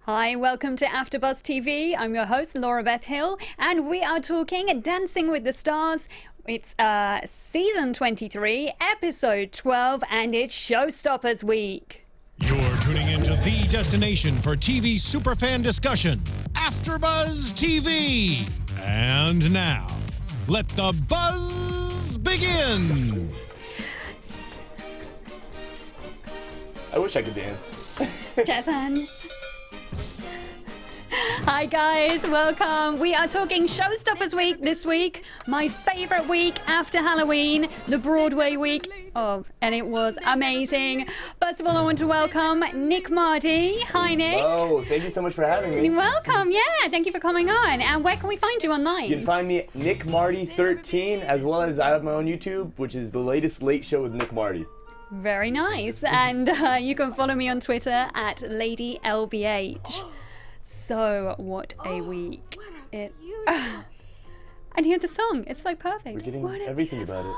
Hi, welcome to AfterBuzz TV. I'm your host, Laurabeth Hill, and we are talking Dancing with the Stars. It's season 23, episode 12, and it's Showstoppers week. You're tuning into the destination for TV superfan discussion, AfterBuzz TV. And now, let the buzz begin. I wish I could dance. Jazz hands. Hi guys, welcome. We are talking Showstoppers week this week. My favorite week after Halloween, the Broadway week. Oh, and it was amazing. First of all, I want to welcome Nick Mardi. Hi, Nick. Oh, thank you so much for having me. Welcome, yeah. Thank you for coming on. And where can we find you online? You can find me Nick Mardi 13, as well as I have my own YouTube, which is the latest late show with Nick Mardi. Very nice. And you can follow me on Twitter at LadyLBH. So, what a week. And hear the song. It's so perfect. We're getting everything about it.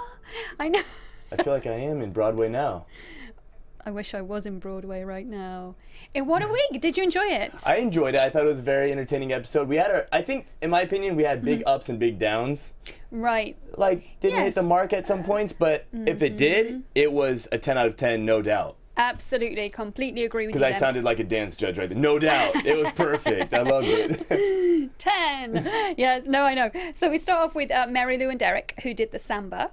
I know. I feel like I am in Broadway now. I wish I was in Broadway right now. What a week. Did you enjoy it? I enjoyed it. I thought it was a very entertaining episode. We had I think, in my opinion, we had big ups and big downs. Right. Like, didn't hit the mark at some points, but if it did, it was a 10 out of 10, no doubt. Absolutely, completely agree with you. Because I sounded like a dance judge right there. No doubt. It was perfect. I loved it. 10. Yes, no, I know. So we start off with Mary Lou and Derek, who did the samba.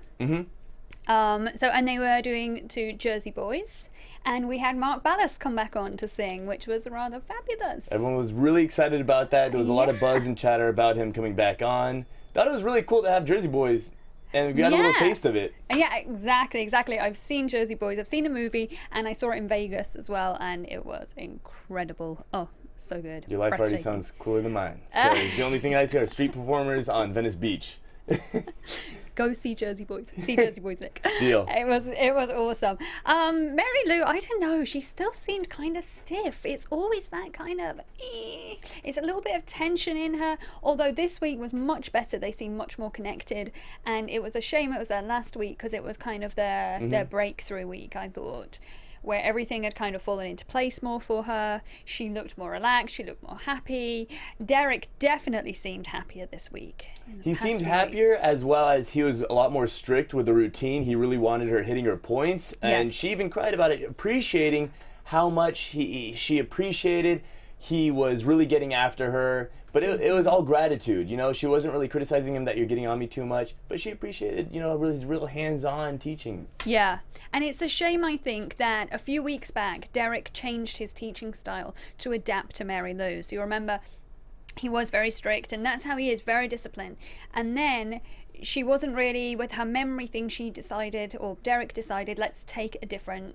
And they were doing two Jersey Boys. And we had Mark Ballas come back on to sing, which was rather fabulous. Everyone was really excited about that. There was a lot of buzz and chatter about him coming back on. Thought it was really cool to have Jersey Boys. And we got a little taste of it. Yeah, exactly. I've seen Jersey Boys. I've seen the movie, and I saw it in Vegas as well, and it was incredible. Oh, so good. Your life already sounds cooler than mine. The only thing I see are street performers on Venice Beach. Go see Jersey Boys. See Jersey Boys, Nick. Deal. It was awesome. Mary Lou, I don't know. She still seemed kind of stiff. It's always that kind of. It's a little bit of tension in her. Although this week was much better. They seemed much more connected, and it was a shame it was their last week because it was kind of their breakthrough week. I thought, where everything had kind of fallen into place more for her. She looked more relaxed. She looked more happy. Derek definitely seemed happier this week. He seemed happier, as well as he was a lot more strict with the routine. He really wanted her hitting her points, and she even cried about it, appreciating how much she appreciated. He was really getting after her, but it was all gratitude. You know, she wasn't really criticizing him that you're getting on me too much, but she appreciated, his real hands-on teaching. Yeah, and it's a shame, I think, that a few weeks back, Derek changed his teaching style to adapt to Mary Lou. So you remember, he was very strict, and that's how he is, very disciplined. And then she wasn't really, with her memory thing, Derek decided, let's take a different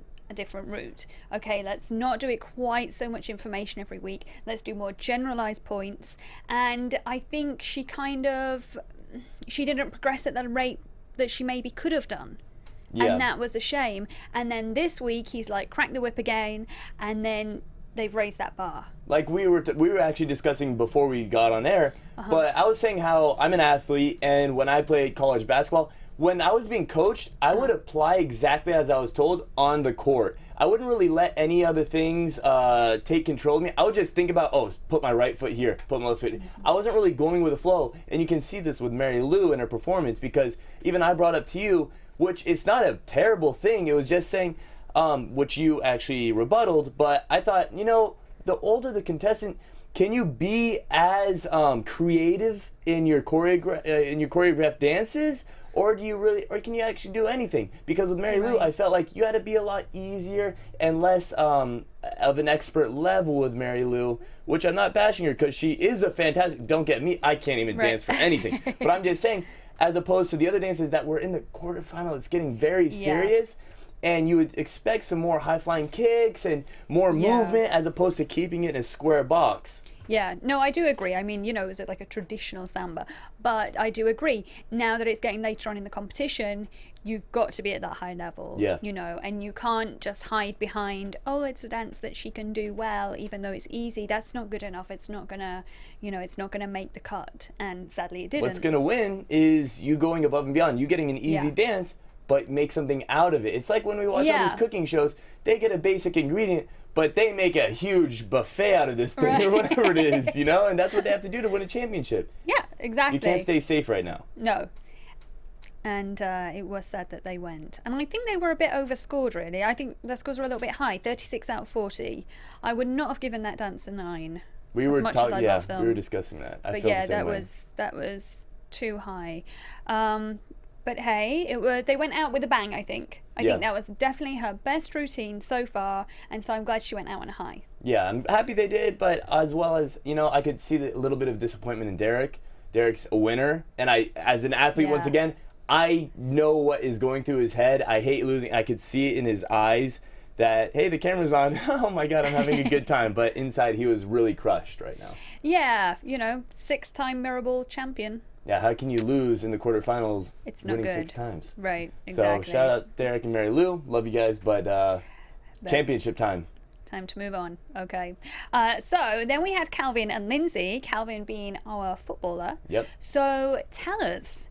route. Okay, let's not do it quite so much information every week. Let's do more generalized points. And I think she didn't progress at the rate that she maybe could have done. Yeah. And that was a shame. And then this week he's like crack the whip again, and then they've raised that bar. Like we were actually discussing before we got on air, but I was saying how I'm an athlete, and when I played college basketball, when I was being coached, I would apply exactly as I was told on the court. I wouldn't really let any other things take control of me. I would just think about, put my right foot here, put my left foot. I wasn't really going with the flow, and you can see this with Mary Lou and her performance, because even I brought up to you, which it's not a terrible thing. It was just saying, which you actually rebutted, but I thought, the older the contestant, can you be as creative in your choreographed dances? Or can you actually do anything? Because with Mary Lou, I felt like you had to be a lot easier and less of an expert level with Mary Lou, which I'm not bashing her, because she is a fantastic, don't get me, I can't even dance for anything. But I'm just saying, as opposed to the other dances that were in the quarterfinal, it's getting very serious. And you would expect some more high-flying kicks and more movement, as opposed to keeping it in a square box. Yeah, no, I do agree. I mean, is it like a traditional samba? But I do agree. Now that it's getting later on in the competition, you've got to be at that high level, and you can't just hide behind, it's a dance that she can do well, even though it's easy. That's not good enough. It's not gonna, it's not gonna make the cut. And sadly, it didn't. What's gonna win is you going above and beyond. You getting an easy dance, but make something out of it. It's like when we watch all Yeah. these cooking shows, they get a basic ingredient, but they make a huge buffet out of this thing or whatever it is, you know? And that's what they have to do to win a championship. Yeah, exactly. You can't stay safe right now. No. And it was sad that they went. And I think they were a bit overscored, really. I think their scores were a little bit high, 36 out of 40. I would not have given that dance a 9. We as were much as I love them. we were discussing that. I But felt yeah, the same way. that was too high. But hey, they went out with a bang, I think. I think that was definitely her best routine so far, and so I'm glad she went out on a high. Yeah, I'm happy they did, but as well as, you know, I could see a little bit of disappointment in Derek. Derek's a winner, and I, as an athlete, once again, I know what is going through his head. I hate losing. I could see it in his eyes that, hey, the camera's on. Oh my God, I'm having a good time. But inside, he was really crushed right now. Yeah, you know, 6-time Mirrorball champion. Yeah, how can you lose in the quarterfinals It's not winning good. 6 times? Right, exactly. So shout out to Derek and Mary Lou. Love you guys, but championship time. Time to move on. Okay. So then we had Calvin and Lindsay. Calvin being our footballer. Yep. So tell us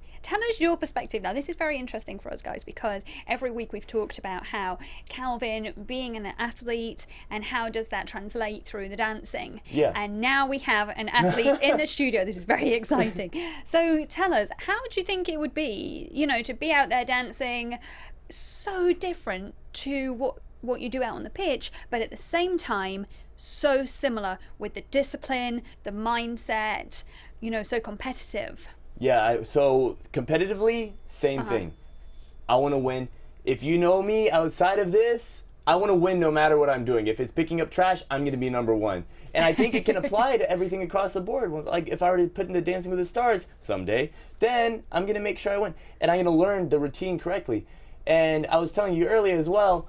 your perspective. Now, this is very interesting for us guys because every week we've talked about how Calvin being an athlete and how does that translate through the dancing. Yeah. And now we have an athlete in the studio. This is very exciting. So tell us, how do you think it would be, you know, to be out there dancing so different to what you do out on the pitch, but at the same time so similar with the discipline, the mindset, you know, so competitive? Yeah, so competitively, same thing. I want to win. If you know me outside of this, I want to win no matter what I'm doing. If it's picking up trash, I'm going to be number 1. And I think it can apply to everything across the board. Like if I were to put in the Dancing with the Stars someday, then I'm going to make sure I win. And I'm going to learn the routine correctly. And I was telling you earlier as well,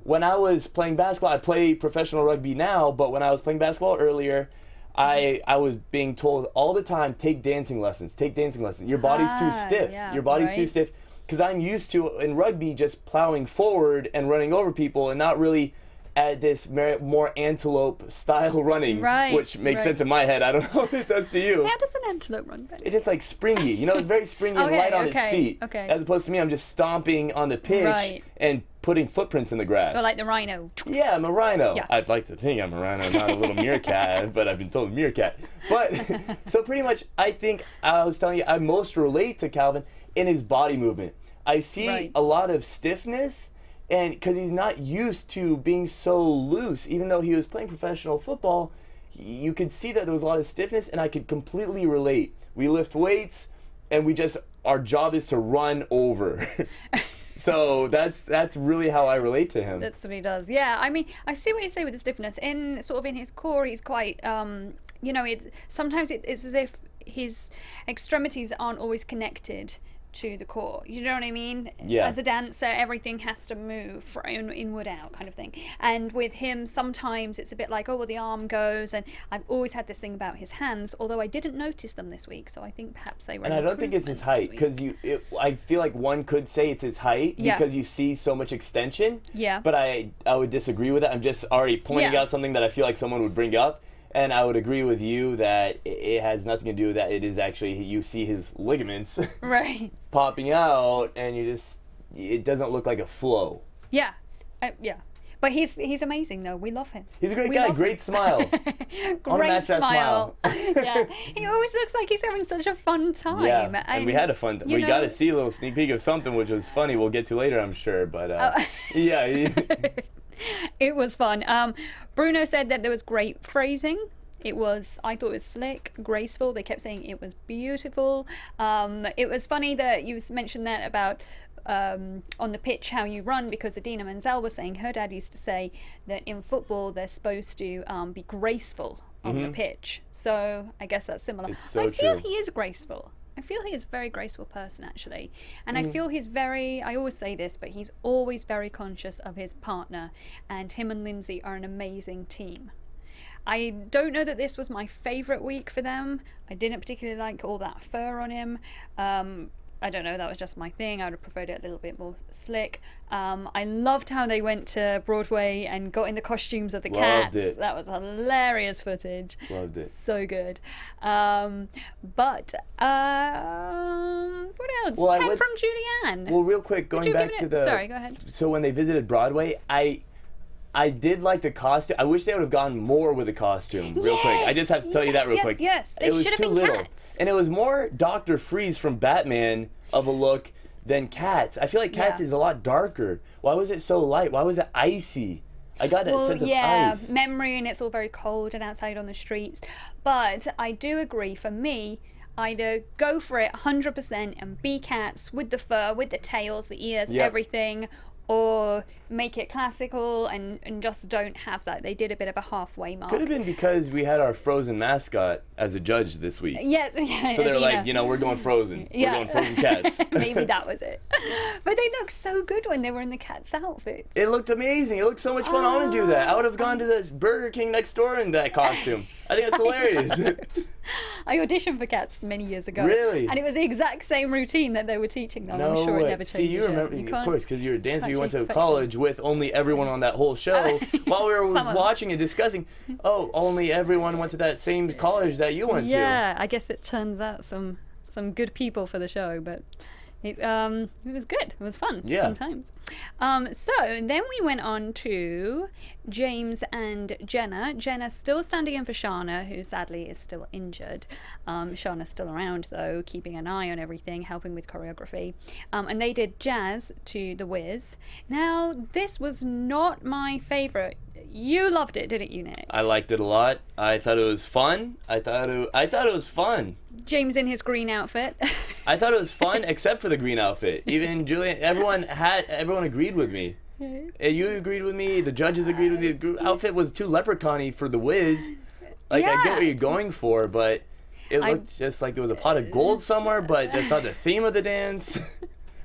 when I was playing basketball, I play professional rugby now, but when I was playing basketball earlier, I was being told all the time, take dancing lessons, take dancing lessons. Your body's too stiff. Yeah, Your body's too stiff. Because I'm used to, in rugby, just plowing forward and running over people and not really at this more antelope style running, which makes sense in my head. I don't know what it does to you. How does an antelope run? It's just like springy. You know, it's very springy and light on its feet. Okay. As opposed to me, I'm just stomping on the pitch and putting footprints in the grass. Or like the rhino. Yeah, I'm a rhino. Yeah. I'd like to think I'm a rhino, not a little meerkat, but I've been told meerkat. But, so pretty much, I think, I was telling you, I most relate to Calvin in his body movement. I see a lot of stiffness, and because he's not used to being so loose, even though he was playing professional football, you could see that there was a lot of stiffness, and I could completely relate. We lift weights, and our job is to run over. So that's really how I relate to him. That's what he does. Yeah, I mean, I see what you say with the stiffness. In his core, he's quite, you know, sometimes it's as if his extremities aren't always connected to the core. You know what I mean? Yeah. As a dancer, everything has to move inward out kind of thing. And with him, sometimes it's a bit like, oh, well, the arm goes. And I've always had this thing about his hands, although I didn't notice them this week. So I think perhaps they were. And I don't think it's his height, because I feel like one could say it's his height because you see so much extension. Yeah. But I would disagree with that. I'm just already pointing out something that I feel like someone would bring up. And I would agree with you that it has nothing to do with that. It is actually, you see his ligaments popping out, and it doesn't look like a flow. Yeah, yeah. But he's amazing though. We love him. He's a great guy. Great smile. Great smile. Yeah. He always looks like he's having such a fun time. Yeah. And we had a fun time. We got to see a little sneak peek of something, which was funny. We'll get to later, I'm sure. But yeah. It was fun. Bruno said that there was great phrasing. I thought it was slick, graceful. They kept saying it was beautiful. It was funny that you mentioned that about on the pitch how you run, because Adina Menzel was saying her dad used to say that in football they're supposed to be graceful on the pitch. So I guess that's similar. It's so I feel true. he is graceful. I feel he is a very graceful person, actually. And I feel I always say this, but he's always very conscious of his partner. And him and Lindsay are an amazing team. I don't know that this was my favourite week for them. I didn't particularly like all that fur on him. I don't know, that was just my thing. I would have preferred it a little bit more slick. I loved how they went to Broadway and got in the costumes of the cats. It. That was hilarious footage. Loved it. So good. But what else? Well, 10 from Julianne. Well, real quick, going back to the... Sorry, go ahead. So when they visited Broadway, I did like the costume. I wish they would have gone more with the costume, real quick. I just have to tell you that real quick. Yes, they it was should have too been little. cats. And it was more Dr. Freeze from Batman of a look than Cats. I feel like Cats is a lot darker. Why was it so light? Why was it icy? I got that sense of ice. Memory, and it's all very cold and outside on the streets. But I do agree, for me, either go for it 100% and be Cats with the fur, with the tails, the ears, everything, or make it classical and just don't have that. They did a bit of a halfway mark. Could have been because we had our Frozen mascot as a judge this week. Yes. So they're like, we're going Frozen. We're going Frozen Cats. Maybe that was it. But they looked so good when they were in the Cats outfits. It looked amazing. It looked so much fun. I want to do that. I would have gone to this Burger King next door in that costume. I think it's hilarious. I auditioned for Cats many years ago. Really? And it was the exact same routine that they were teaching them. No I'm sure way. it never changed. See, you remember, of course, because you're a dancer. You went to perfection. college with only everyone on that whole show. While we were watching and discussing, only everyone went to that same college that you went to. Yeah, I guess it turns out some good people for the show, but it was good. It was fun. Yeah. Fun times. So then we went on to James and Jenna. Jenna still standing in for Shana, who sadly is still injured. Shana's still around though, keeping an eye on everything, helping with choreography. And they did Jazz to The Wiz. Now, this was not my favorite. You loved it, didn't you, Nick? I liked it a lot. I thought it was fun. I thought it was fun. James in his green outfit. I thought it was fun, except for the green outfit. Even Julian, everyone agreed with me. You agreed with me. The judges agreed with me. The outfit was too leprechaun-y for The Wiz. I get what you're going for, but it looked just like there was a pot of gold somewhere. But that's not the theme of the dance.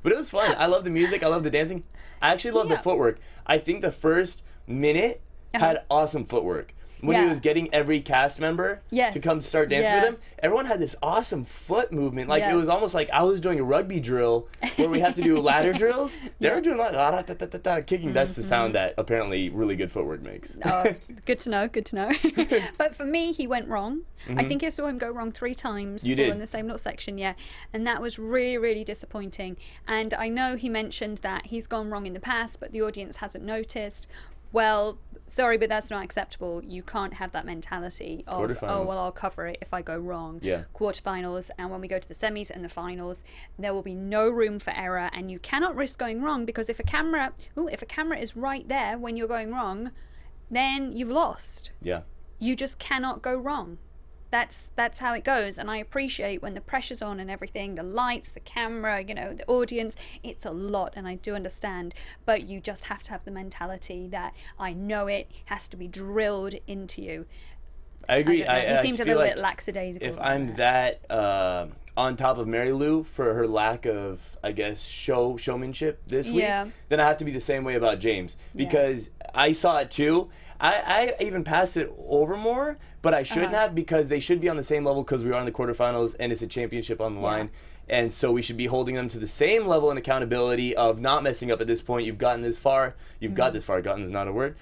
But it was fun. I love the music. I love the dancing. I actually love the footwork. I think the first minute had awesome footwork. When he was getting every cast member to come start dancing with him, everyone had this awesome foot movement. Like it was almost like I was doing a rugby drill where we have to do ladder drills. They were doing like kicking. That's the sound that apparently really good footwork makes. Oh, good to know. Good to know. But for me, he went wrong. I think I saw him go wrong 3 times. You did. All in the same little section, and that was really, really disappointing. And I know he mentioned that he's gone wrong in the past, but the audience hasn't noticed. Well, sorry, but that's not acceptable. You can't have that mentality of, oh, well, I'll cover it if I go wrong. Yeah. Quarterfinals, and when we go to the semis and the finals, there will be no room for error, and you cannot risk going wrong, because if a camera is right there when you're going wrong, then you've lost. Yeah. You just cannot go wrong. That's how it goes. And I appreciate when the pressure's on and everything, the lights, the camera, the audience, it's a lot, and I do understand, but you just have to have the mentality that I know it has to be drilled into you. I agree. He seems a little bit lackadaisical. If I'm that on top of Mary Lou for her lack of, I guess, showmanship this week, then I have to be the same way about James, because I saw it too. I even passed it over more, but I shouldn't have, because they should be on the same level, because we are in the quarterfinals and it's a championship on the line. And so we should be holding them to the same level and accountability of not messing up at this point. You've gotten this far. You've got this far. Gotten is not a word.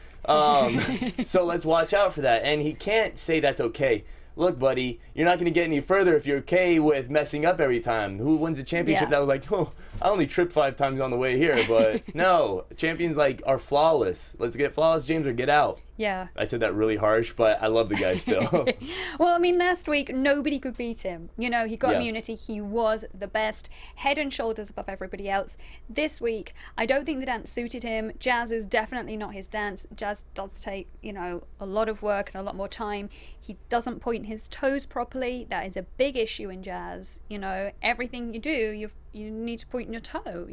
So let's watch out for that. And he can't say that's okay. Look, buddy, you're not going to get any further if you're okay with messing up every time. Who wins the championship? That was like, I only tripped 5 times on the way here. But no, champions are flawless. Let's get flawless, James, or get out. Yeah. I said that really harsh, but I love the guy still. Well, I mean, last week, nobody could beat him. He got immunity. He was the best, head and shoulders above everybody else. This week, I don't think the dance suited him. Jazz is definitely not his dance. Jazz does take, a lot of work and a lot more time. He doesn't point his toes properly. That is a big issue in jazz. Everything you do, you need to point your toe,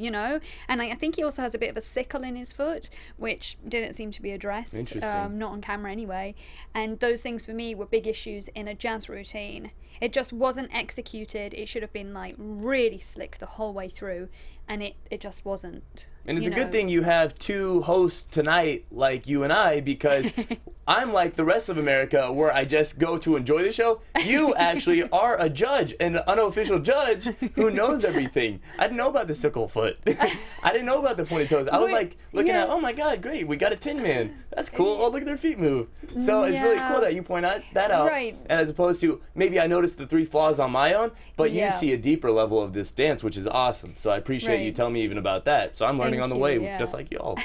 And I think he also has a bit of a sickle in his foot, which didn't seem to be addressed. Interesting. Not on camera anyway. And those things for me were big issues in a jazz routine. It just wasn't executed. It should have been really slick the whole way through, and it just wasn't. And it's a good thing you have 2 hosts tonight like you and I, because I'm like the rest of America where I just go to enjoy the show. You actually are a judge, an unofficial judge who knows everything. I didn't know about the sickle foot. I didn't know about the pointy toes. I was like looking at, oh my God, great, we got a Tin Man. That's cool. Oh, look at their feet move. So it's really cool that you point that out. Right. And as opposed to, maybe I noticed the 3 flaws on my own, but you see a deeper level of this dance, which is awesome. So I appreciate you telling me even about that. So I'm learning on the way, just like y'all.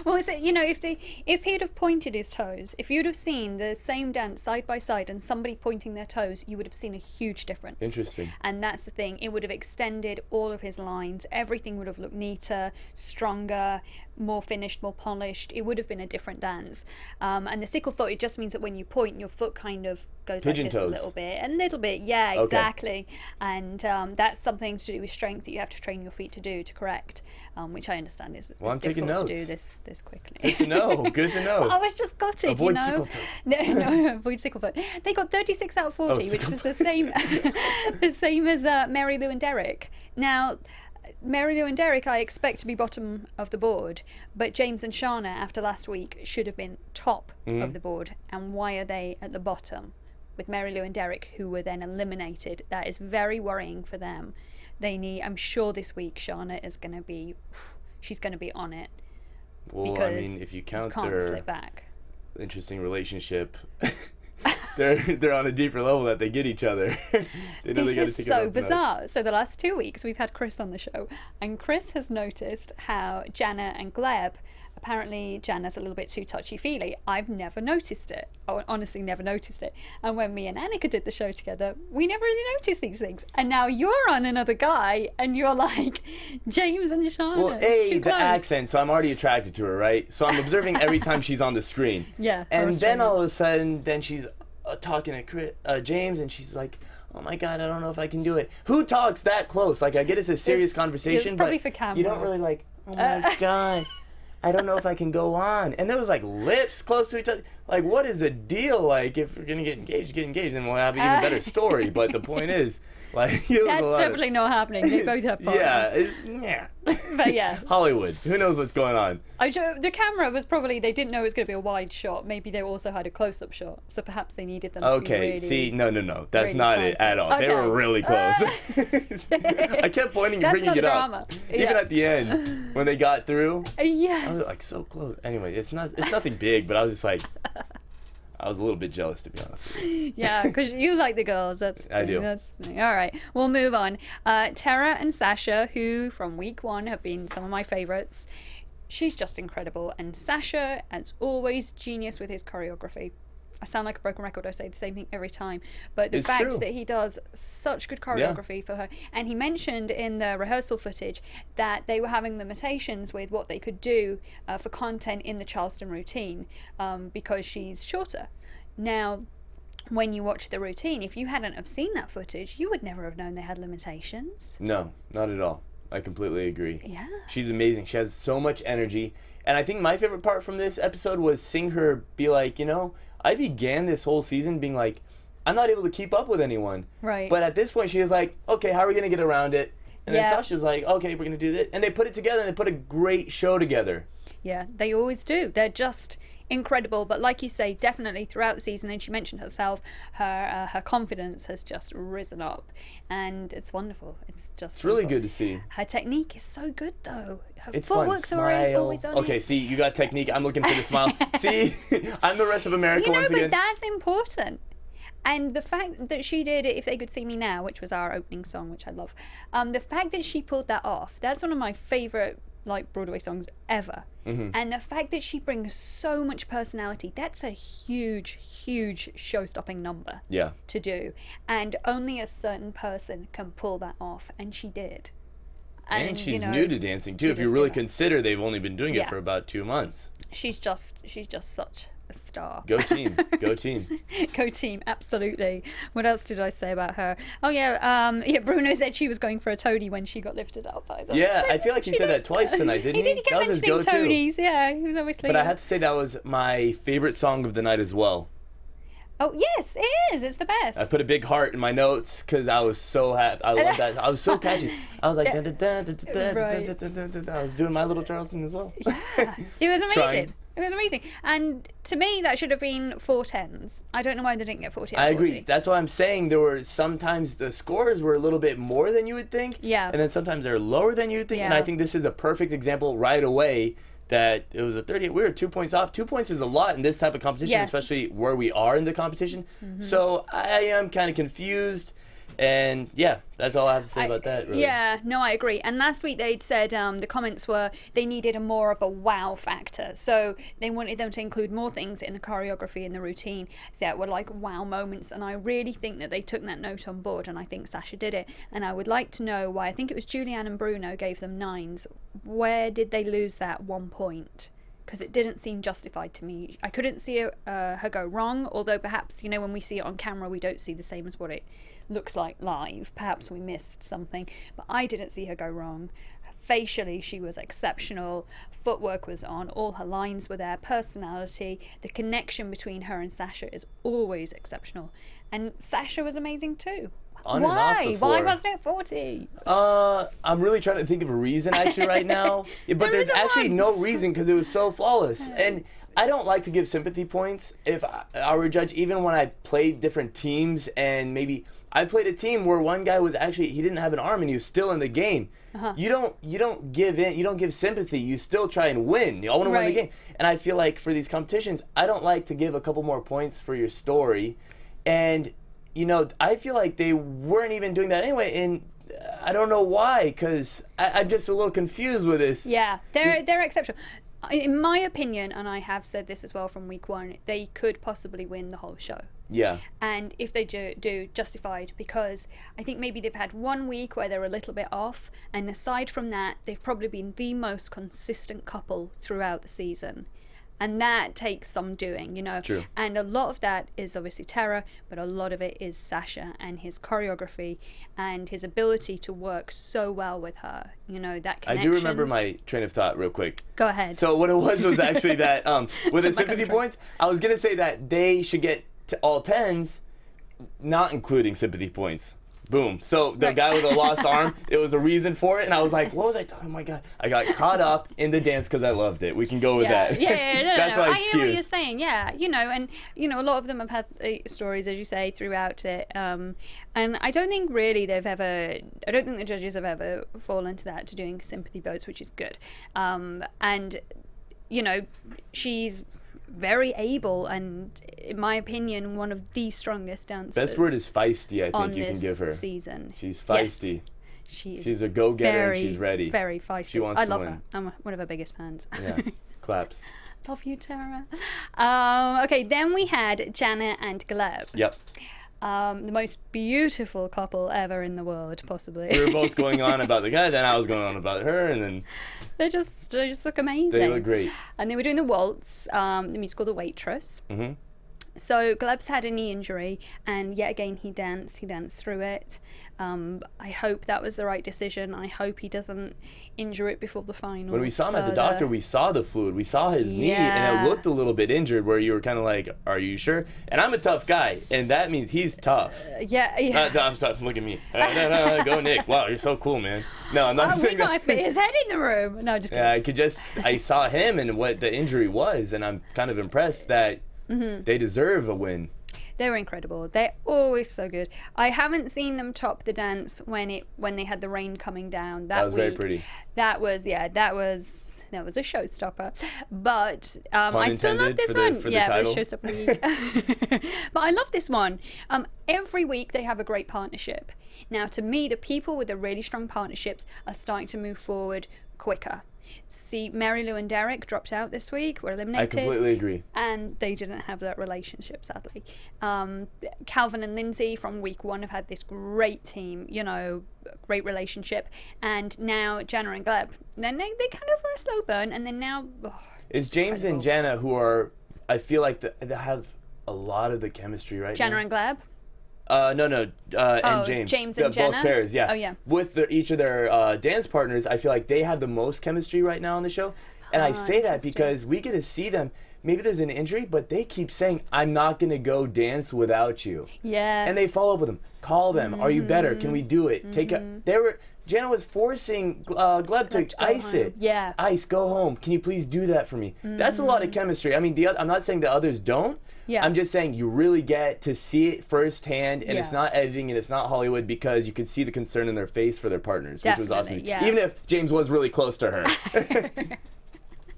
Well, it's, you know, if he'd have pointed his toes, if you'd have seen the same dance side by side and somebody pointing their toes, you would have seen a huge difference. Interesting. And that's the thing. It would have extended all of his lines. Everything would have looked neater, stronger, more finished, more polished. It would have been a different dance. And the sickle foot, it just means that when you point, your foot kind of goes Pigeon like this toes. a little bit. Yeah, exactly. And that's something to do with strength that you have to train your feet to do, to correct, which I understand is I'm taking difficult notes. to do this quickly. Good to know. Good to know. I was just gutted, Avoid you know. sickle toe. No, avoid sickle foot. They got 36 out of 40, which was the same, the same as Mary Lou and Derek. Now, Mary Lou and Derek, I expect to be bottom of the board, but James and Shanna, after last week, should have been top of the board. And why are they at the bottom? With Mary Lou and Derek, who were then eliminated. That is very worrying for them. They need. I'm sure this week Shanna is going to be. She's going to be on it. Well, I mean, if you count their slip back. interesting relationship, they're on a deeper level that they get each other. This is so bizarre. So the last 2 weeks we've had Chris on the show, and Chris has noticed how Janna and Globe, apparently Janna's a little bit too touchy-feely. I've never noticed it. I honestly never noticed it. And when me and Annika did the show together, we never really noticed these things. And now you're on another guy, and you're like, James and Shanna. Well, the accent, so I'm already attracted to her, right? So I'm observing every time she's on the screen. Yeah. And then all of a sudden, then she's talking to James, and she's like, oh my God, I don't know if I can do it. Who talks that close? Like, I get it's a serious conversation, it's probably but for camera. You don't really like, oh my God. I don't know if I can go on. And there was like lips close to each other. Like, what is the deal? Like, if we're going to get engaged, and we'll have an even better story. But the point is, like, that's definitely not happening. They both have partners. Yeah. But yeah. Hollywood. Who knows what's going on? The camera was probably, they didn't know it was going to be a wide shot. Maybe they also had a close-up shot. So perhaps they needed them to be really... See, no. That's really not tight. it at all. Okay. They were really close. I kept pointing and bringing it up. Even at the end, when they got through. Yes. I was like so close. Anyway, it's nothing big, but I was just like... I was a little bit jealous, to be honest with you. Yeah, because you like the girls. I do. All right, we'll move on. Tara and Sasha, who from week 1 have been some of my favorites. She's just incredible. And Sasha, as always, genius with his choreography. I sound like a broken record. I say the same thing every time. But the fact that he does such good choreography for her. And he mentioned in the rehearsal footage that they were having limitations with what they could do for content in the Charleston routine because she's shorter. Now, when you watch the routine, if you hadn't have seen that footage, you would never have known they had limitations. No, not at all. I completely agree. Yeah. She's amazing. She has so much energy. And I think my favorite part from this episode was seeing her be like, you know, I began this whole season being like, I'm not able to keep up with anyone. Right. But at this point, she was like, okay, how are we going to get around it? And then Sasha's like, okay, we're going to do this. And they put it together, and they put a great show together. Yeah, they always do. They're just incredible. But like you say, definitely throughout the season, and she mentioned herself, her confidence has just risen up. And it's wonderful. It's really good to see. Her technique is so good, though. Her it's footwork's fun. always on Okay, see, you got technique. I'm looking for the smile. See, I'm the rest of America once again. But that's important. And the fact that she did If They Could See Me Now, which was our opening song, which I love, the fact that she pulled that off, that's one of my favorite Broadway songs ever. Mm-hmm. And the fact that she brings so much personality, that's a huge show-stopping number to do. And only a certain person can pull that off, and she did. And she's new to dancing too. If you really consider, they've only been doing it for about 2 months. She's just such a star. Go team. Go team. Go team, absolutely. What else did I say about her? Oh yeah, Bruno said she was going for a toady when she got lifted up. I feel like he said that twice tonight, didn't he? He did, he kept mentioning toadies, yeah. He was obviously... But I have to say that was my favorite song of the night as well. Oh, yes, it is. It's the best. I put a big heart in my notes because I was so happy. I love that. I was so catchy. I was like, I was doing my little Charleston as well. Yeah, it was amazing. It was amazing. And to me, that should have been 4 10s. I don't know why they didn't get 40 out of I agree. 40. That's why I'm saying there were sometimes the scores were a little bit more than you would think. Yeah. And then sometimes they're lower than you would think. And Yeah. I think this is a perfect example right away that it was a 38. We were 2 points off. 2 points is a lot in this type of competition, Yes. especially where we are in the competition. So I am kind of confused. And yeah, that's all I have to say about that. Really. Yeah, no, I agree. And last week they'd said the comments were they needed a more of a wow factor. So they wanted them to include more things in the choreography and the routine that were like wow moments. And I really think that they took that note on board, and I think Sasha did it. And I would like to know why. I think it was Julianne and Bruno gave them 9s. Where did they lose that 1 point? Because it didn't seem justified to me. I couldn't see her go wrong, although perhaps, you know, when we see it on camera, we don't see the same as what it looks like live. Perhaps we missed something, but I didn't see her go wrong. Facially, she was exceptional. Footwork was on. All her lines were there. Personality, the connection between her and Sasha is always exceptional. And Sasha was amazing too. On and off the Why floor. wasn't it 40? I'm really trying to think of a reason actually right now. But There there's isn't actually one. no reason because it was so flawless. And I don't like to give sympathy points if I were a judge, even when I played different teams, and maybe I played a team where one guy was actually, he didn't have an arm and he was still in the game. You don't give sympathy. You still try and win. You all want to win the Right. game. And I feel like for these competitions, I don't like to give a couple more points for your story. And you know, I feel like they weren't even doing that anyway, and I don't know why, because I'm just a little confused with this. Yeah, they're exceptional. In my opinion, and I have said this as well from week 1, they could possibly win the whole show. Yeah. And if they do, justified, because I think maybe they've had 1 week where they're a little bit off, and aside from that, they've probably been the most consistent couple throughout the season. And that takes some doing, you know. True. And a lot of that is obviously Tara, but a lot of it is Sasha and his choreography and his ability to work so well with her. You know, that connection. I do remember my train of thought real quick. Go ahead. So what it was actually that with the Jump back on sympathy track. points, I was going to say that they should get all 10s, not including sympathy points. Boom. So the Right. guy with the lost arm, it was a reason for it. And I was like, what was I talking? Oh my God. I got caught up in the dance because I loved it. We can go with that. Yeah, no, That's no. my I excuse. hear what you're saying. Yeah, you know, and you know, a lot of them have had stories, as you say, throughout it. And I don't think really I don't think the judges have ever fallen to that, to doing sympathy votes, which is good. And you know, she's very able and, in my opinion, one of the strongest dancers. Best word is feisty, I on think you can this give her. season. She's feisty. Yes. She's a go-getter and very, she's ready. Very feisty. She wants I to love win. her. I'm one of her biggest fans. Yeah. Claps. Love you, Tara. Okay, then we had Janna and Globe. Yep. The most beautiful couple ever in the world, possibly. We were both going on about the guy, then I was going on about her, and then they just look amazing. they look great. And they were doing the waltz, the musical The Waitress. Mm-hmm. So Gleb's had a knee injury, and yet again he danced through it. I hope that was the right decision. I hope he doesn't injure it before the final. When we saw him at the doctor, we saw the fluid. We saw his knee, and it looked a little bit injured, where you were kind of like, are you sure? And I'm a tough guy, and that means he's tough. Yeah. I'm sorry, look at me. Go, Nick. Wow, you're so cool, man. No, I'm not We saying might that. fit his head in the room. No, just kidding. I saw him and what the injury was, and I'm kind of impressed that they deserve a win. They were incredible. They're always so good. I haven't seen them top the dance when they had the rain coming down. That was week. very pretty. That was a showstopper. But I still love intended this for the- one. for the Yeah, title. it was showstopper week. But I love this one. Every week they have a great partnership. Now, to me, the people with the really strong partnerships are starting to move forward quicker. See, Mary Lou and Derek dropped out this week, were I eliminated. completely agree. And they didn't have that relationship, sadly. Calvin and Lindsay from week 1 have had this great team, you know, great relationship. And now Janna and Globe, then they kind of were a slow burn, and then now... It's James and Jenna who are, I feel like they have a lot of the chemistry right now. Janna and Globe? And James. James and Both Jenna? pairs, yeah. Oh, yeah. With each of their dance partners, I feel like they have the most chemistry right now on the show. And I say that interesting. because we get to see them. Maybe there's an injury, but they keep saying, I'm not going to go dance without you. Yes. And they follow up with them. Call them. Are you better? Can we do it? Janna was forcing Gleb to ice home. it. Yeah. Ice, go home. Can you please do that for me? That's a lot of chemistry. I mean, I'm not saying the others don't. Yeah. I'm just saying you really get to see it firsthand, and it's Yeah. not editing and it's not Hollywood, because you could see the concern in their face for their partners, which was awesome. Definitely, yeah. Even if James was really close to her.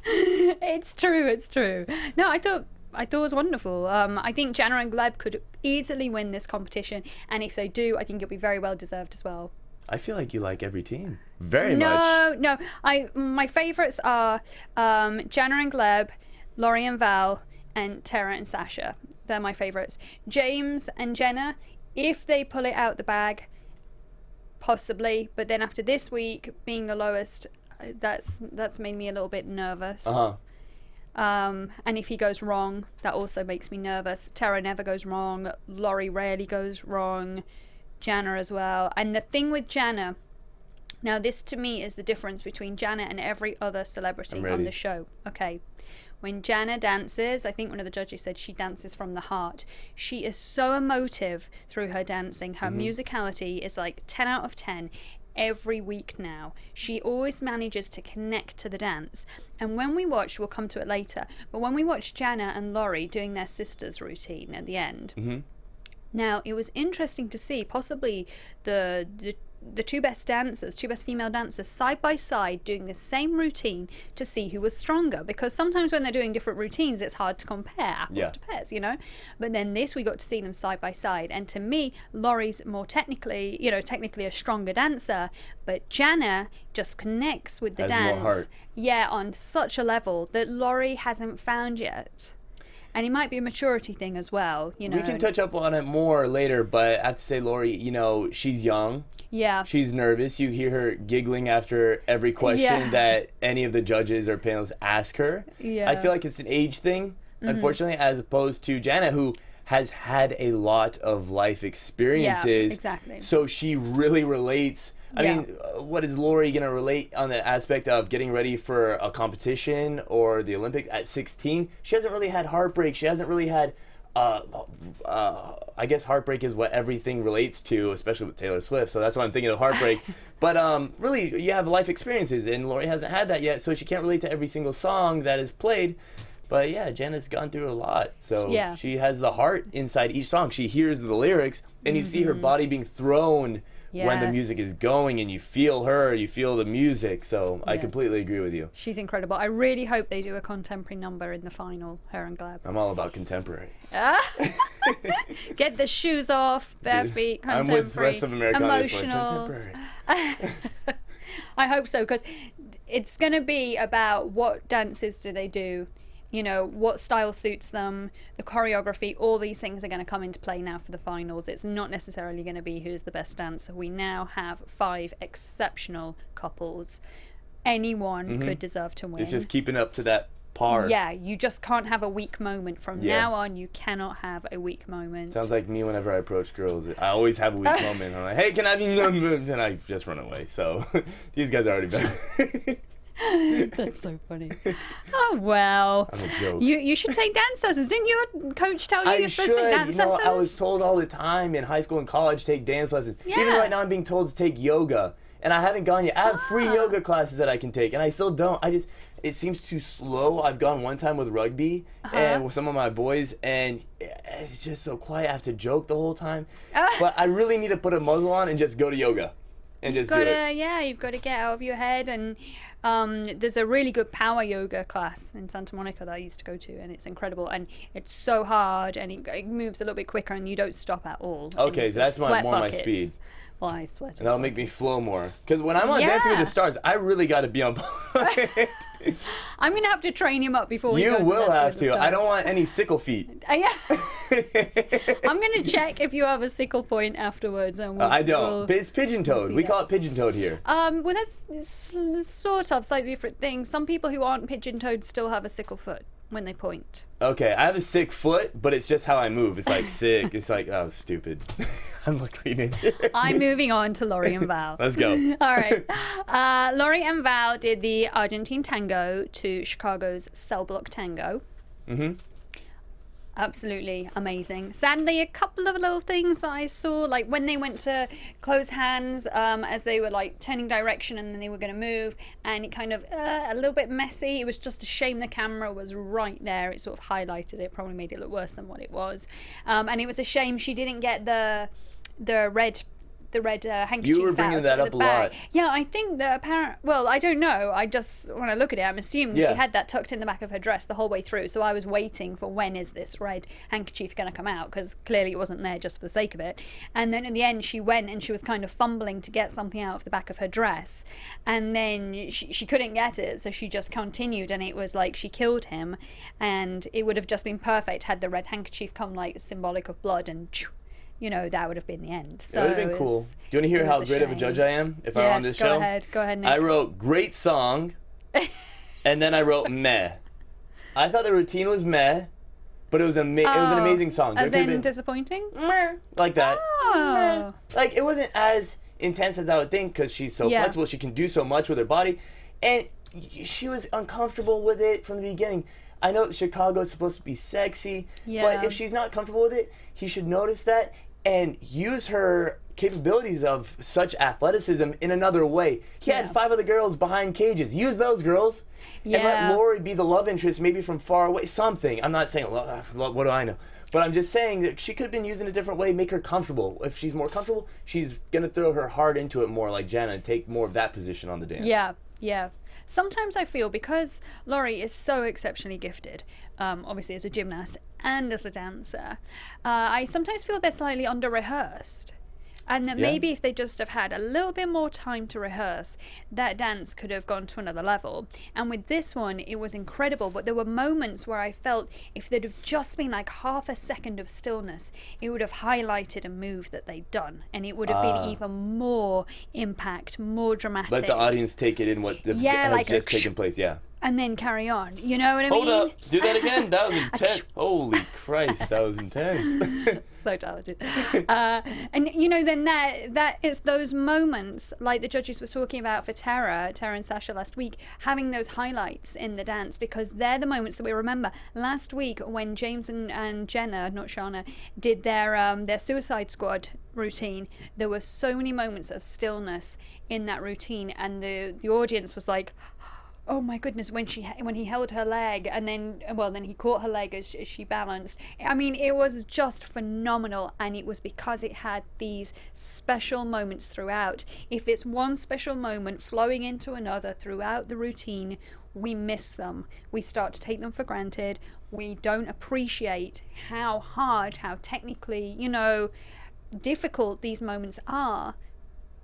It's true. It's true. No, I thought it was wonderful. I think Janna and Gleb could easily win this competition, and if they do, I think it'll be very well deserved as well. I feel like you like every team very much. No. My favorites are Janna and Gleb, Laurie and Val, and Tara and Sasha. They're my favorites. James and Jenna, if they pull it out the bag, possibly. But then after this week being the lowest, that's made me a little bit nervous. And if he goes wrong, that also makes me nervous. Tara never goes wrong. Laurie rarely goes wrong. Janna as well. And the thing with Janna, now this to me is the difference between Janna and every other celebrity on the show. Okay. When Janna dances, I think one of the judges said she dances from the heart. She is so emotive through her dancing. Her musicality is like 10 out of 10. Every week now, she always manages to connect to the dance. And when we watch, we'll come to it later, but when we watch Janna and Laurie doing their sisters routine at the end, now it was interesting to see possibly the two best female dancers side by side doing the same routine to see who was stronger, because sometimes when they're doing different routines it's hard to compare apples to pears, but then we got to see them side by side, and to me Laurie's more technically a stronger dancer, but Janna just connects with the Has dance more heart. on such a level that Laurie hasn't found yet. And it might be a maturity thing as well, We can touch up on it more later, but I have to say, Laurie, she's young. Yeah. She's nervous. You hear her giggling after every question that any of the judges or panelists ask her. Yeah. I feel like it's an age thing, unfortunately, as opposed to Janna, who has had a lot of life experiences. Yeah, exactly. So she really relates. I mean, what is Laurie going to relate on the aspect of getting ready for a competition or the Olympics at 16? She hasn't really had heartbreak. She hasn't really had, I guess heartbreak is what everything relates to, especially with Taylor Swift. So that's why I'm thinking of heartbreak. But really, you have life experiences, and Laurie hasn't had that yet, so she can't relate to every single song that is played. But yeah, Jenna's gone through a lot. So she has the heart inside each song. She hears the lyrics, and you see her body being thrown when the music is going, and you feel her, you feel the music. So I completely agree with you. She's incredible. I really hope they do a contemporary number in the final, her and Gleb. I'm all about contemporary. Get the shoes off, bare feet, contemporary. I'm with the rest of America. Emotional. Contemporary. I hope so, because it's going to be about what dances do they do, what style suits them, the choreography, all these things are going to come into play now for the finals. It's not necessarily going to be who's the best dancer. We now have 5 exceptional couples. Anyone could deserve to win. It's just keeping up to that par. Yeah, you just can't have a weak moment. From now on, you cannot have a weak moment. Sounds like me whenever I approach girls. I always have a weak moment. I'm like, hey, can I be... And I just run away. So these guys are already better. That's so funny. Oh, well. I'm a joke. You should take dance lessons. Didn't your coach tell you you're supposed to take dance lessons? I was told all the time in high school and college, take dance lessons. Yeah. Even right now, I'm being told to take yoga. And I haven't gone yet. I have free yoga classes that I can take, and I still don't. It seems too slow. I've gone one time with rugby and with some of my boys, and it's just so quiet. I have to joke the whole time. But I really need to put a muzzle on and just go to yoga. And just do it. Yeah, you've got to get out of your head. And there's a really good power yoga class in Santa Monica that I used to go to, and it's incredible. And it's so hard, and it moves a little bit quicker, and you don't stop at all. Okay, so that's more my speed. Well, I sweat. And that'll make me flow more. Because when I'm on Dancing with the Stars, I really got to be on point. I'm going to have to train him up before he goes to You will have to. I I don't want any sickle feet. Yeah. I'm going to check if you have a sickle point afterwards. And I don't. It's pigeon-toed. We call it pigeon-toed here. Well, that's sort of slightly different thing. Some people who aren't pigeon-toed still have a sickle foot when they point. Okay, I have a sick foot, but it's just how I move. It's like sick. It's like, oh, stupid. I'm looking at it. I'm moving on to Laurie and Val. Let's go. All right. Laurie and Val did the Argentine Tango to Chicago's Cell Block Tango. Absolutely amazing. Sadly, a couple of little things that I saw, like when they went to close hands as they were like turning direction and then they were going to move, and it kind of a little bit messy. It was just a shame the camera was right there. It sort of highlighted it, probably made it look worse than what it was. And it was a shame she didn't get the red handkerchief. You were bringing out that of up the a bag. lot. Yeah, I think the apparent. Well, I don't know. I just when I look at it, I'm assuming she had that tucked in the back of her dress the whole way through. So I was waiting for when is this red handkerchief going to come out, because clearly it wasn't there just for the sake of it. And then in the end, she went and she was kind of fumbling to get something out of the back of her dress, and then she couldn't get it, so she just continued, and it was like she killed him, and it would have just been perfect had the red handkerchief come like symbolic of blood and. You know, that would have been the end. So it would have been cool. Do you want to hear how great of a judge I am if I were on this show? Go ahead, Nick. I wrote great song, and then I wrote meh. I thought the routine was meh, but it was an amazing song. As in disappointing? Meh, like that. Oh. Meh. Like, it wasn't as intense as I would think, because she's so flexible. She can do so much with her body. And she was uncomfortable with it from the beginning. I know Chicago's supposed to be sexy, but if she's not comfortable with it, he should notice that and use her capabilities of such athleticism in another way. He had 5 other girls behind cages. Use those girls. And let Lori be the love interest, maybe from far away. Something. I'm not saying, what do I know? But I'm just saying that she could have been used in a different way, make her comfortable. If she's more comfortable, she's going to throw her heart into it more like Jenna and take more of that position on the dance. Yeah. Sometimes I feel, because Laurie is so exceptionally gifted, obviously as a gymnast and as a dancer, I sometimes feel they're slightly under-rehearsed. And that maybe if they just have had a little bit more time to rehearse, that dance could have gone to another level. And with this one, it was incredible. But there were moments where I felt if there'd have just been like half a second of stillness, it would have highlighted a move that they'd done. And it would have been even more impact, more dramatic. Let the audience take it in what has just taken place, and then carry on. You know what I mean? Hold up. Do that again. That was intense. Holy Christ, that was intense. So talented. And, you know, then that is those moments, like the judges were talking about for Tara and Sasha last week, having those highlights in the dance, because they're the moments that we remember. Last week when James and Jenna, not Shana, did their Suicide Squad routine, there were so many moments of stillness in that routine, and the audience was like, oh my goodness, when he held her leg, and then he caught her leg as she balanced. I mean, it was just phenomenal, and it was because it had these special moments throughout. If it's one special moment flowing into another throughout the routine, we miss them. We start to take them for granted. We don't appreciate how hard, how technically, difficult these moments are,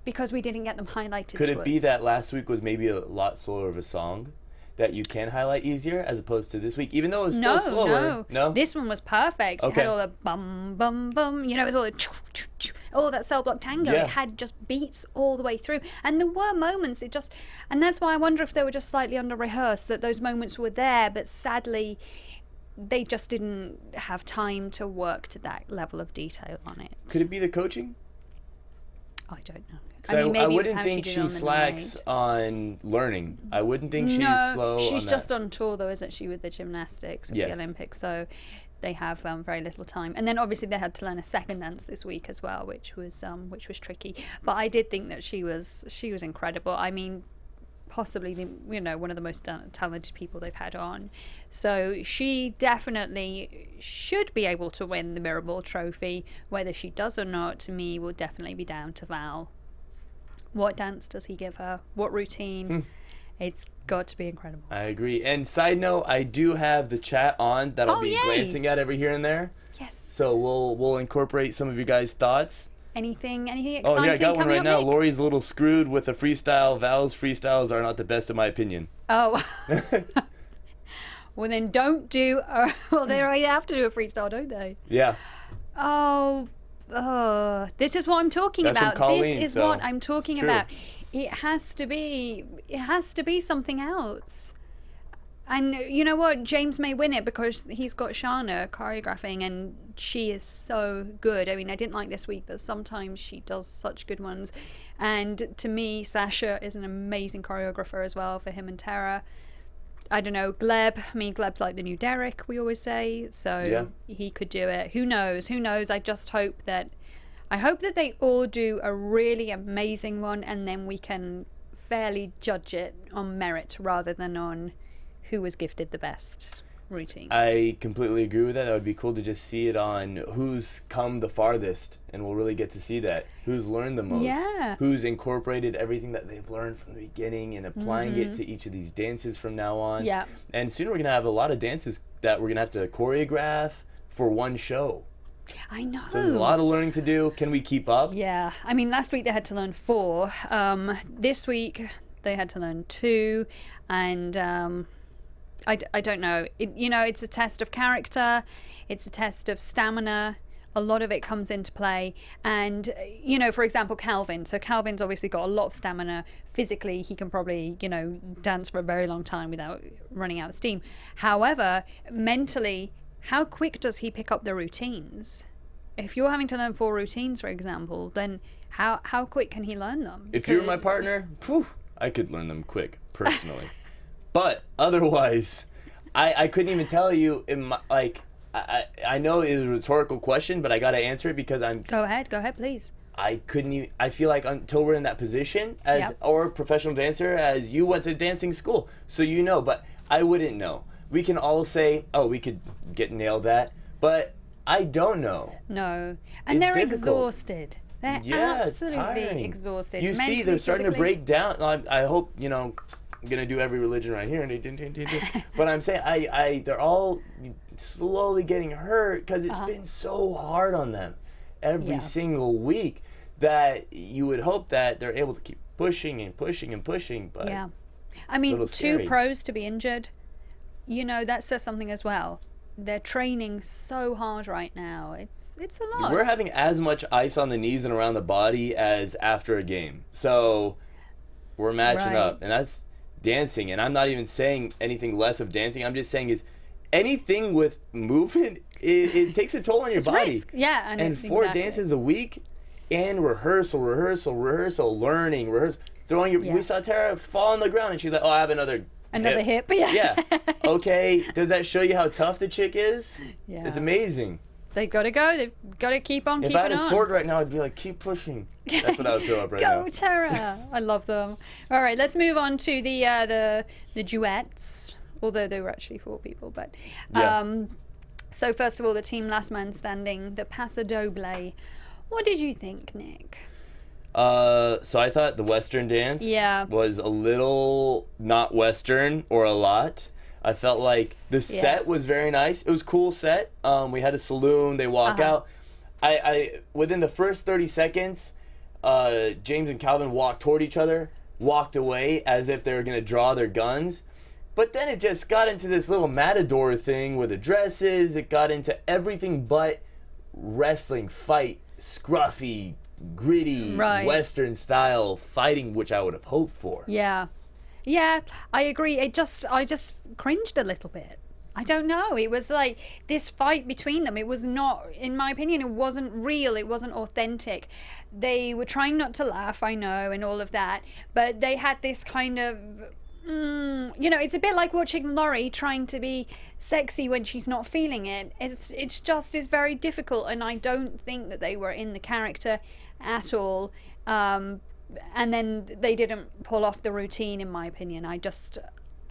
because we didn't get them highlighted. Could it be that last week was maybe a lot slower of a song that you can highlight easier as opposed to this week, even though it was still slower? No. This one was perfect. It had all the bum bum bum. It was all the all that cell block tango. It had just beats all the way through, and there were moments. And that's why I wonder if they were just slightly under rehearsed. That those moments were there, but sadly, they just didn't have time to work to that level of detail on it. Could it be the coaching? I don't know. I wouldn't think she slacks on learning. I wouldn't think she's slow. She's just on tour, though, isn't she, with the gymnastics, with the Olympics? So they have very little time. And then obviously they had to learn a second dance this week as well, which was tricky. But I did think that she was incredible. I mean, possibly one of the most talented people they've had on. So she definitely should be able to win the Mirror Ball trophy. Whether she does or not, to me, will definitely be down to Val. What dance does he give her? What routine? It's got to be incredible. I agree. And side note, I do have the chat on that I'll be glancing at every here and there. Yes. So we'll incorporate some of you guys' thoughts. Anything exciting? Oh yeah, I got one right now. Nick? Lori's a little screwed with the freestyle. Val's freestyles are not the best in my opinion. Oh. Well, then don't do. Well, they have to do a freestyle, don't they? Yeah. Oh. This is what I'm talking about. Colleen, this is what I'm talking about. It has to be something else. And you know what? James may win it because he's got Shana choreographing, and she is so good. I mean, I didn't like this week, but sometimes she does such good ones. And to me, Sasha is an amazing choreographer as well for him and Tara. I don't know, Gleb. I mean, Gleb's like the new Derek, we always say. So he could do it. Who knows? Who knows? I just hope that they all do a really amazing one, and then we can fairly judge it on merit rather than on who was gifted the best routine. I completely agree with that. That would be cool to just see it on who's come the farthest, and we'll really get to see that. Who's learned the most. Yeah. Who's incorporated everything that they've learned from the beginning and applying it to each of these dances from now on. Yeah. And soon we're going to have a lot of dances that we're going to have to choreograph for one show. I know. So there's a lot of learning to do. Can we keep up? Yeah. I mean, last week they had to learn 4. This week they had to learn 2. And I don't know. It's a test of character. It's a test of stamina. A lot of it comes into play. And, for example, Calvin. So Calvin's obviously got a lot of stamina. Physically, he can probably, dance for a very long time without running out of steam. However, mentally, how quick does he pick up the routines? If you're having to learn 4 routines, for example, then how quick can he learn them? If you were my partner, I could learn them quick, personally. But otherwise, I couldn't even tell you, I know it's a rhetorical question, but I got to answer it because I'm... Go ahead, please. I couldn't even, I feel like until we're in that position or professional dancer, as you went to dancing school, so but I wouldn't know. We can all say, oh, we could nailed that, but I don't know. No. And they're exhausted. They're absolutely exhausted. You see, they're starting to break down. I hope, I'm gonna do every religion right here, but I'm saying they're all slowly getting hurt because it's been so hard on them every single week that you would hope that they're able to keep pushing and pushing and pushing. But I mean, 2 pros to be injured, that says something as well. They're training so hard right now. It's a lot. We're having as much ice on the knees and around the body as after a game, so we're matching up, and that's dancing. And I'm not even saying anything less of dancing. I'm just saying is anything with movement, it takes a toll on your body. Risk. Yeah, and 4 dances a week, and rehearsal, learning, throwing your. We saw Tara fall on the ground, and she's like, "Oh, I have another hip." Yeah. Okay. Does that show you how tough the chick is? Yeah. It's amazing. They've got to go. They've got to keep on keeping on. If I had a sword right now, I'd be like, keep pushing. That's what I would throw up right now. Go, Tara. I love them. All right, let's move on to the duets, although they were actually 4 people. But so first of all, the team Last Man Standing, the Paso Doble. What did you think, Nick? So I thought the Western dance was a little not Western or a lot. I felt like the set was very nice. It was a cool set. We had a saloon. They walk out. I within the first 30 seconds, James and Calvin walked toward each other, walked away as if they were going to draw their guns. But then it just got into this little matador thing with the dresses. It got into everything but wrestling, fight, scruffy, gritty, Western style fighting, which I would have hoped for. Yeah, I agree. I just cringed a little bit. I don't know. It was like this fight between them. It was not, in my opinion, it wasn't real. It wasn't authentic. They were trying not to laugh, I know, and all of that. But they had this kind of, it's a bit like watching Laurie trying to be sexy when she's not feeling it. It's very difficult. And I don't think that they were in the character at all. And then they didn't pull off the routine, in my opinion.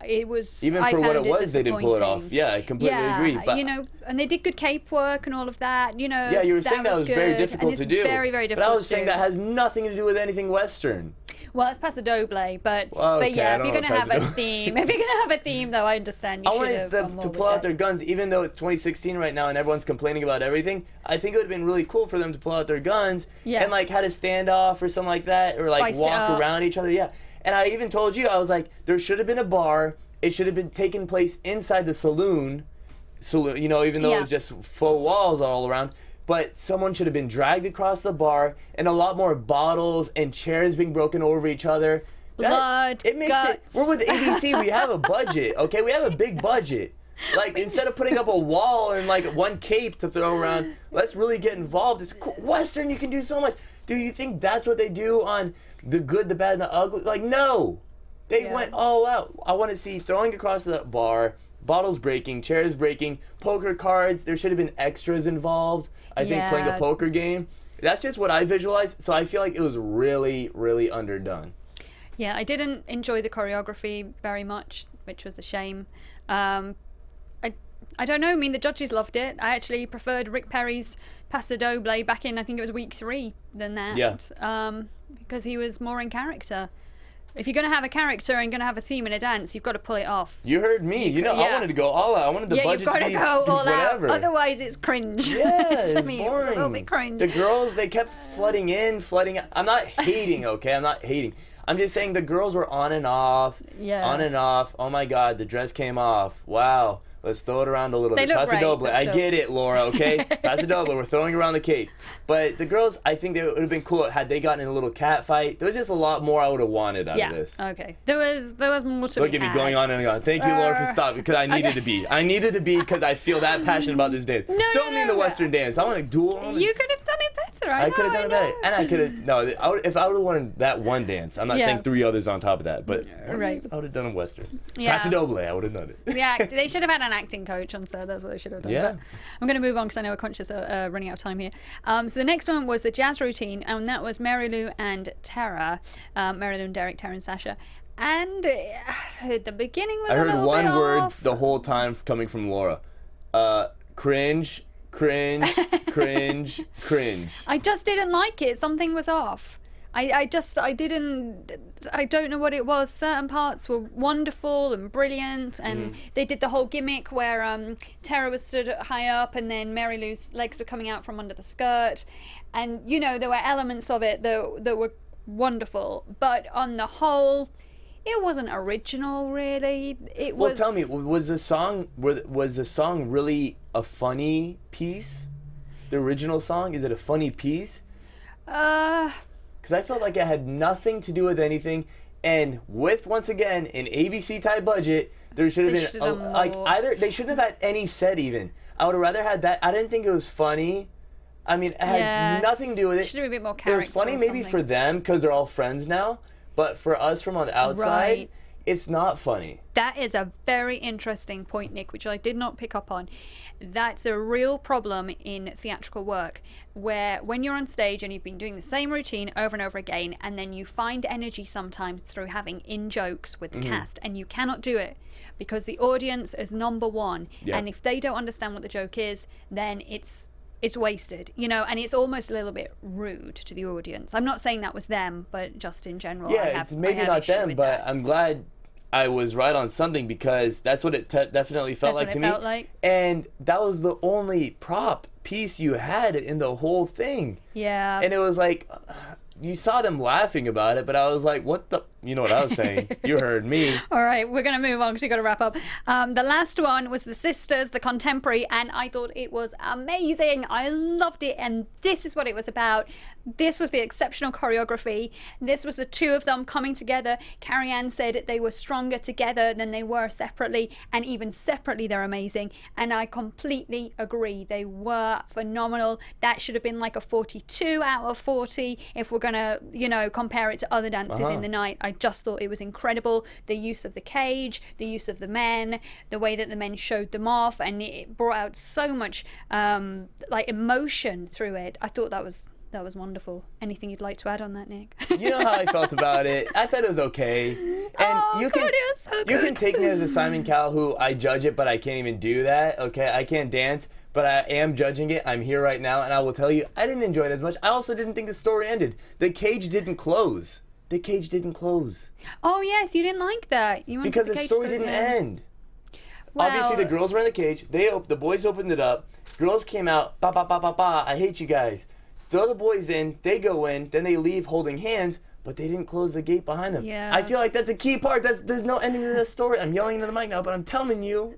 It was even for what it was, they didn't pull it off. Yeah, I completely agree. But and they did good cape work and all of that. Yeah, you were saying that was very difficult to do. Very, very difficult. But I was saying that has nothing to do with anything Western. Well, it's Paso Doble, but yeah, if you're gonna have a theme, though, I understand. I wanted them to pull out their guns, even though it's 2016 right now and everyone's complaining about everything. I think it would have been really cool for them to pull out their guns and like had a standoff or something like that, or like walk around each other. Yeah, and I even told you, I was like, there should have been a bar. It should have been taking place inside the saloon, even though it was just faux walls all around. But someone should have been dragged across the bar, and a lot more bottles and chairs being broken over each other. Blood, it makes guts. We're with ABC. We have a budget, okay? We have a big budget. Like, instead of putting up a wall and like one cape to throw around, let's really get involved. It's cool. Western, you can do so much. Do you think that's what they do on The Good, the Bad, and the Ugly? Like, no. They went all out. I want to see throwing across the bar, bottles breaking, chairs breaking, poker cards. There should have been extras involved. I think playing a poker game. That's just what I visualized. So I feel like it was really, really underdone. Yeah, I didn't enjoy the choreography very much, which was a shame. I don't know. I mean, the judges loved it. I actually preferred Rick Perry's Paso Doble back in, I think it was week 3 than that. Yeah. Because he was more in character. If you're going to have a character and going to have a theme in a dance, you've got to pull it off. You heard me. I wanted to go all out. I wanted the budget to be you've got to go all whatever. out. Otherwise, it's cringe. Yeah, it's to me, boring. it was a little bit cringe. The girls, they kept flooding in, flooding out. I'm not hating, okay? I'm not hating. I'm just saying the girls were on and off. Yeah. On and off. Oh, my God, the dress came off. Wow. Let's throw it around a little bit. Look Paso great, Doble. but I still. get it, Laura, okay? Paso Doble. We're throwing around the cape. But the girls, I think it would have been cool had they gotten in a little cat fight. There was just a lot more I would have wanted out of this. Okay. There was more to Look be at me had. going on and on. Thank you, Laura, for stopping, because I needed to be. I needed to be because I feel that passionate about this dance. Throw me in the Western dance. I want to duel. You could have done it better. I could have done it better. And I could have, if I would have won that one dance, I'm not saying 3 others on top of that, but Right. I would have done a Western. Yeah. Paso Doble, I would have done it. Yeah, they should have had an acting coach on set. That's what they should have done. Yeah. But I'm going to move on because I know we're conscious of running out of time here. So the next one was the jazz routine, and that was Mary Lou and Tara. Mary Lou and Derek, Tara and Sasha. And the beginning was I a heard little one bit word off. the whole time coming from Laura. Cringe, cringe, cringe, cringe. I just didn't like it. Something was off. I don't know what it was. Certain parts were wonderful and brilliant, and they did the whole gimmick where Tara was stood high up and then Mary Lou's legs were coming out from under the skirt, and there were elements of it that were wonderful, but on the whole it wasn't original, really. It was. Well, tell me, was the song really a funny piece? The original song, is it a funny piece? Because I felt like it had nothing to do with anything, and with, once again, an ABC type budget, there should have been either they shouldn't have had any set even. I would have rather had that. I didn't think it was funny. I mean, it had nothing to do with it. Should have been a bit more It character. was funny or maybe something. for them because they're all friends now, but for us from on the outside, Right. it's not funny. That is a very interesting point, Nick, which I did not pick up on. That's a real problem in theatrical work, where when you're on stage and you've been doing the same routine over and over again, and then you find energy sometimes through having in-jokes with the cast, and you cannot do it because the audience is number one. Yeah. And if they don't understand what the joke is, then it's wasted, and it's almost a little bit rude to the audience. I'm not saying that was them, but just in general. Yeah, it's maybe not issue them, with but that. I'm glad I was right on something because that's what it definitely felt That's like what to it me. felt like. And that was the only prop piece you had in the whole thing. Yeah. And it was like, you saw them laughing about it, but I was like, what the? You know what I was saying. You heard me. All right, we're going to move on because we've got to wrap up. The last one was the sisters, the contemporary, and I thought it was amazing. I loved it, and this is what it was about. This was the exceptional choreography. This was the two of them coming together. Carrie Ann said they were stronger together than they were separately, and even separately they're amazing. And I completely agree. They were phenomenal. That should have been like a 42 out of 40 if we're going to, compare it to other dances in the night. I just thought it was incredible. The use of the cage, the use of the men, the way that the men showed them off, and it brought out so much emotion through it. I thought that was wonderful. Anything you'd like to add on that, Nick? You know how I felt about it. I thought it was okay. And it was so you good. can take me as a Simon Cowell who I judge it, but I can't even do that. Okay, I can't dance, but I am judging it. I'm here right now, and I will tell you, I didn't enjoy it as much. I also didn't think the story ended. The cage didn't close. The cage didn't close. Oh yes, you didn't like that. You wanted Because the cage story to go didn't down. end. Well, Obviously, the girls were in the cage. The boys opened it up. Girls came out. Ba ba ba ba ba. I hate you guys. Throw the boys in. They go in. Then they leave holding hands. But they didn't close the gate behind them. Yeah. I feel like that's a key part. There's no ending to the story. I'm yelling into the mic now, but I'm telling you,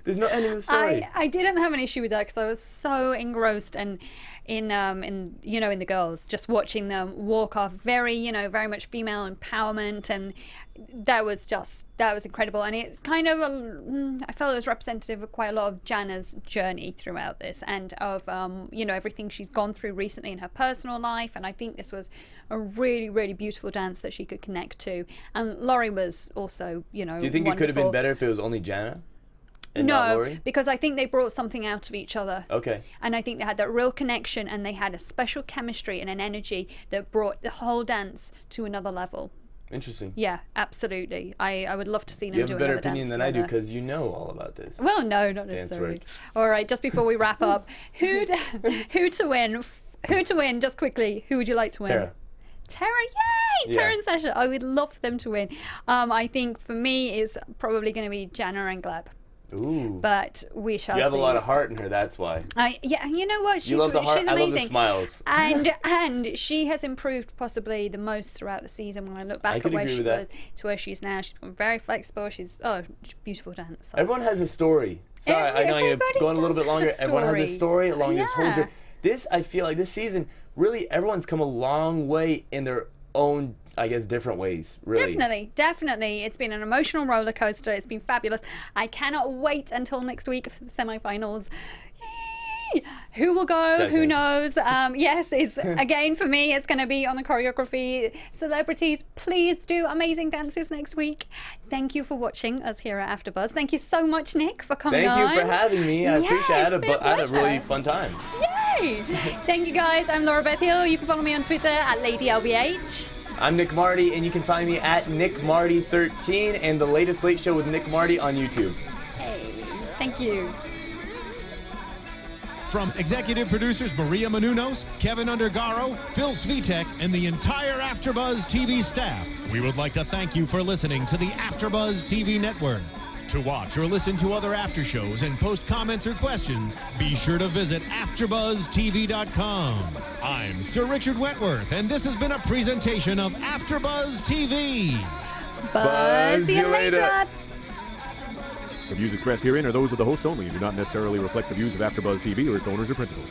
there's no ending to the story. I didn't have an issue with that because I was so engrossed and in the girls, just watching them walk off. Very much female empowerment, and that was incredible, and it's kind of I felt it was representative of quite a lot of Janna's journey throughout this, and of everything she's gone through recently in her personal life. And I think this was a really, really beautiful dance that she could connect to. And Laurie was also, Do you think it could have been better if it was only Janna? And not No, Laurie? because I think they brought something out of each other. Okay. And I think they had that real connection, and they had a special chemistry and an energy that brought the whole dance to another level. Interesting. Yeah, absolutely. I would love to see them You have do a better another opinion dance than I do together. because you know all about this. Well, no, not Dance necessarily. work. All right, just before we wrap up, who to win? Who to win? Just quickly, who would you like to win? Tara, yay! Yeah. Tara and Sasha. I would love for them to win. I think for me, it's probably going to be Janna and Globe. Ooh. But we shall see. You have a lot of heart in her, that's why. Yeah, you know what? You love the heart, she's I amazing. love the smiles. And she has improved possibly the most throughout the season. When I look back at where she was to where she is now, she's become very flexible. She's beautiful dancer. Everyone has a story. Sorry, I know I'm going a little bit longer. Everyone has a story along this whole journey. This, I feel like this season, really everyone's come a long way in their own, I guess, different ways, really. Definitely. It's been an emotional roller coaster. It's been fabulous. I cannot wait until next week for the semifinals. Yay! Who will go? Who knows? Yes, it's again for me. It's going to be on the choreography. Celebrities, please do amazing dances next week. Thank you for watching us here at AfterBuzz. Thank you so much, Nick, for coming on. Thank you for having me. I appreciate it. I had a really fun time. Yay! Thank you, guys. I'm Laurabeth Hill. You can follow me on Twitter at LadyLBH. I'm Nick Mardi, and you can find me at NickMardi13 and the latest Late Show with Nick Mardi on YouTube. Hey, thank you. From executive producers Maria Menounos, Kevin Undergaro, Phil Svitek, and the entire AfterBuzz TV staff, we would like to thank you for listening to the AfterBuzz TV network. To watch or listen to other after shows and post comments or questions, be sure to visit AfterBuzzTV.com. I'm Sir Richard Wentworth, and this has been a presentation of AfterBuzz TV. Buzz you later. The views expressed herein are those of the hosts only and do not necessarily reflect the views of AfterBuzz TV or its owners or principals.